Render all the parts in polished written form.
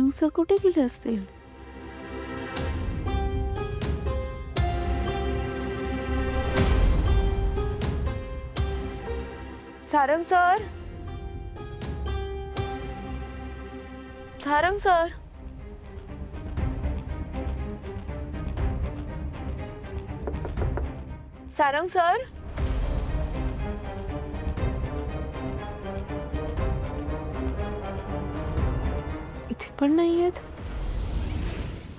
Sarang sir कुठे गेले असतील? Sarang sir, Sarang sir, Sarang sir, इथे पण नाहीयेत.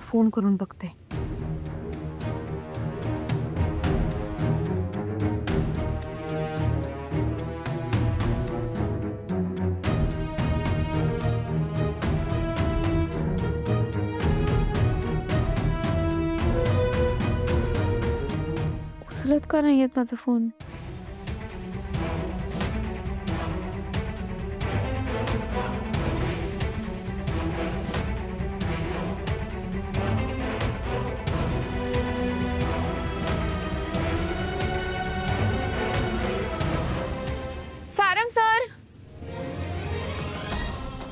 फोन करून बघते. उचलत का नाहीयेत माझा phone? Sarang sir,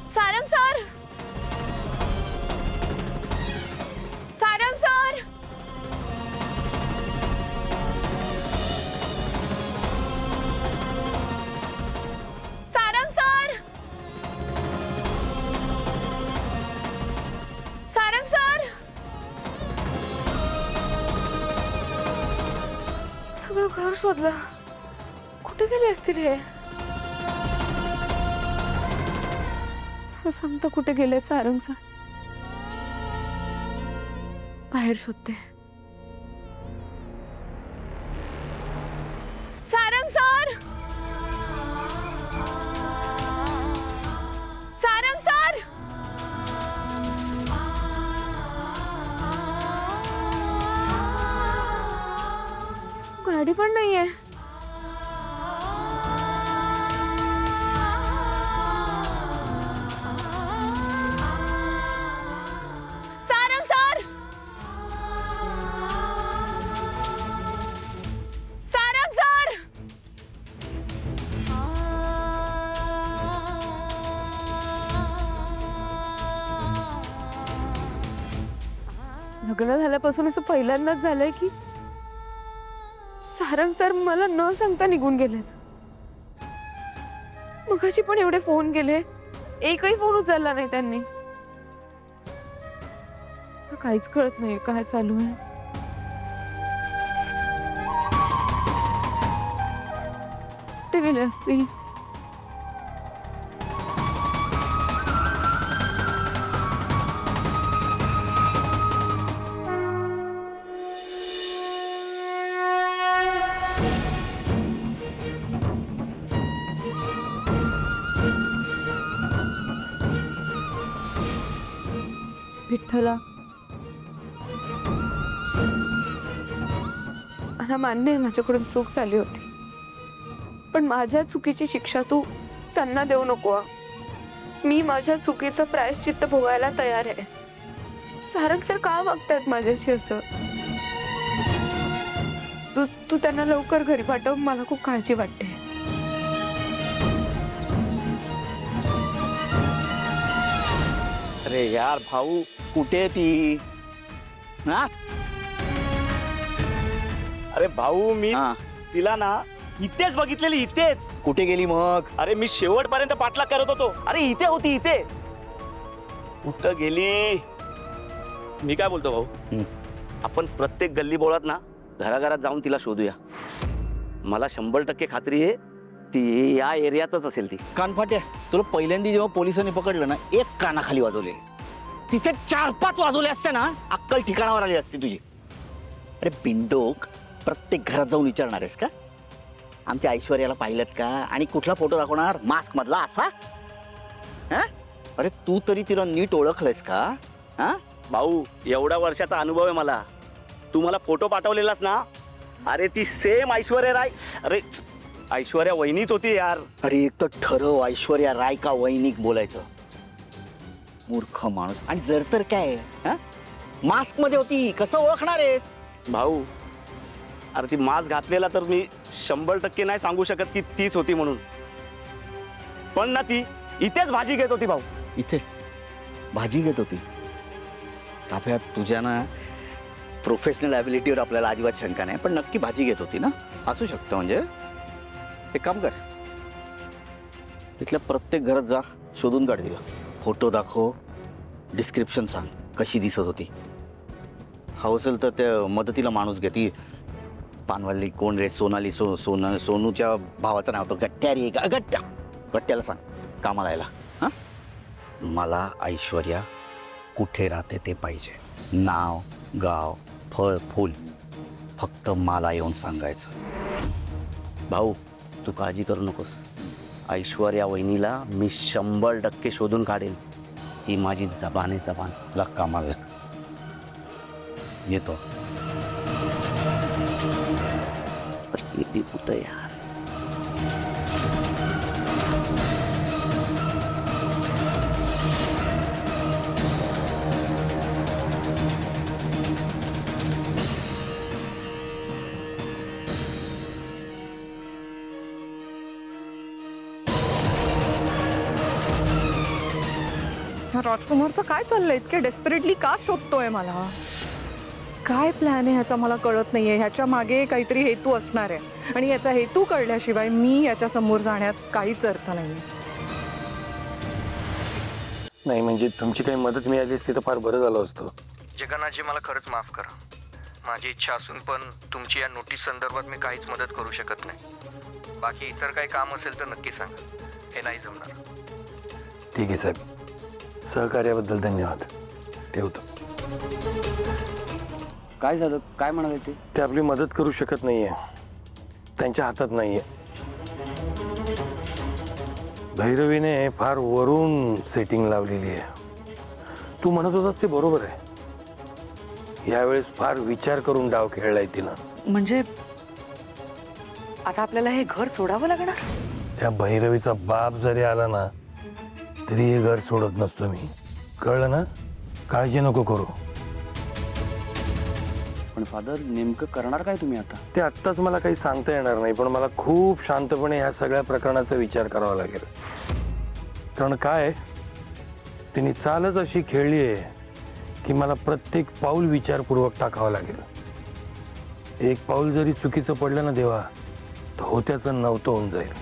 Sarang sir, Sarang sir, Sarang sir, Sarang sir, सगळं घर शोधलं, कुठे गेले असतील हे? सांगता कुठे गेले सारंग सर? बाहेर शोधते. सारंग सर, सारंग सर, गाडी पण नाहीये. लग्न झाल्यापासून असं पहिल्यांदाच झालंय की सारंग सर मला न सांगता निघून गेलेत. मगाशी पण एवढे फोन केले, एकही फोन उचलला नाही त्यांनी. काहीच कळत नाही काय चालू आहे. कुठे गेले असतील? विठ्ठला, मला मान्य आहे माझ्याकडून चूक झाली होती, पण माझ्या चुकीची शिक्षा तू त्यांना देऊ नको. मी माझ्या चुकीचं प्रायश्चित्त भोगायला तयार आहे. सारंग सर का वागतायत माझ्याशी असं? तू त्यांना लवकर घरी पाठव, मला खूप काळजी वाटते. अरे यार भाऊ, कुठे ती? हा? अरे भाऊ, मी तिला ना इथेच बघितलेली, इथेच. कुठे गेली मग? अरे मी शेवटपर्यंत पाठलाग करत होतो. अरे इथे होती, इथे. कुठं गेली? मी काय बोलतो भाऊ, आपण प्रत्येक गल्ली बोळात ना घराघरात जाऊन तिला शोधूया. मला 100% खात्री आहे ती या एरियातच असेल. ती कानफाट्या, तुला पहिल्यांदा जेव्हा पोलिसांनी पकडलं ना, एक कानाखाली वाजवलेली. तिथे 4-5 वाजवले असते ना, अक्कल ठिकाणावर आली असती तुझी. अरे बिंडोक, प्रत्येक घरात जाऊन विचारणार आहेस का आमच्या ऐश्वर्याला पाहिलं का, आणि कुठला फोटो दाखवणार? मास्क मधला असा? हा? अरे तू तरी तिला नीट ओळखलंयस का? हा भाऊ, एवढा वर्षाचा अनुभव आहे मला. तू मला फोटो पाठवलेलास ना, अरे ती सेम ऐश्वर्या राय. अरे ऐश्वर्या वहिनीच होती यार. अरे एक तर ठरव, ऐश्वर्या राय का वैनिक बोलायचं. मूर्ख माणूस. आणि जर तर काय मास्क मध्ये होती, कसं ओळखणार आहेस? भाऊ, अरे ती मास्क घातलेला तर मी 100% नाही सांगू शकत की तीच होती म्हणून, पण ना ती इथेच भाजी घेत होती भाऊ. इथे भाजी घेत होती. काफ्यात तुझ्या ना प्रोफेशनल ॲबिलिटीवर आपल्याला अजिबात शंका नाही, पण नक्की भाजी घेत होती ना, असू शकतं. म्हणजे एक काम कर, इथल्या प्रत्येक घरात जा, शोधून काढ तिला, फोटो दाखव, डिस्क्रिप्शन सांग कशी दिसत होती. हवं असेल तर त्या मदतीला माणूस घे. ती पानवाली कोण रे, सोनाली सोनूच्या भावाचं नाव होतं गट्ट्या रे, गट्ट्याला सांग कामाला यायला. हां, मला ऐश्वर्या कुठे राहते ते पाहिजे. नाव, गाव, फळ, फूल, फक्त मला येऊन सांगायचं. भाऊ तू काळजी करू नकोस. ऐश्वर्या वहिनीला मी 100% शोधून काढेन. ही माझी जबान आहे, जबान. लाग कामाला लाग. येतो. पण येते कुठं यार? राजकुमारचं काय चाललंय? इतके डेस्परेटली का शोधतोय मला? काय प्लॅन आहे ह्याचा मला कळत नाहीये. ह्याच्या मागे काहीतरी हेतू असणार आहे आणि याचा हेतू कळल्याशिवाय मी याच्या समोर जाण्यात काहीच अर्थ नाही. नाही म्हणजे तुमची काही मदत मिळाली असती तर फार बरं झालं असतं. जगन्नाथजी मला खरंच माफ करा. माझी इच्छा असून पण तुमची या नोटीस संदर्भात मी काहीच मदत करू शकत नाही. बाकी इतर काही काम असेल तर नक्की सांगा. हे नाही जमणार. ठीक आहे साहेब, सहकार्याबद्दल धन्यवाद. ठेवतो. काय झालं? काय म्हणाले ते? ते आपली मदत करू शकत नाहीये, त्यांच्या हातात नाहीये. भैरवीने फार वरून सेटिंग लावलेली आहे. तू म्हणत होतास ते बरोबर आहे. यावेळेस फार विचार करून डाव खेळलाय तिनं. म्हणजे आता आपल्याला हे घर सोडावं लागणार? त्या भैरवीचा बाप जरी आला ना तरी हे घर सोडत नसतो मी. कळलं ना? काळजी नको करू. पण फादर, नेमकं करणार काय तुम्ही आता? ते आत्ताच मला काही सांगता येणार नाही, पण मला खूप शांतपणे ह्या सगळ्या प्रकरणाचा विचार करावा लागेल. कारण काय, तिने चालच अशी खेळली आहे की मला प्रत्येक पाऊल विचारपूर्वक टाकावं लागेल. एक पाऊल जरी चुकीचं पडलं ना देवा, तर होत्याचं नव्हतं होऊन जाईल.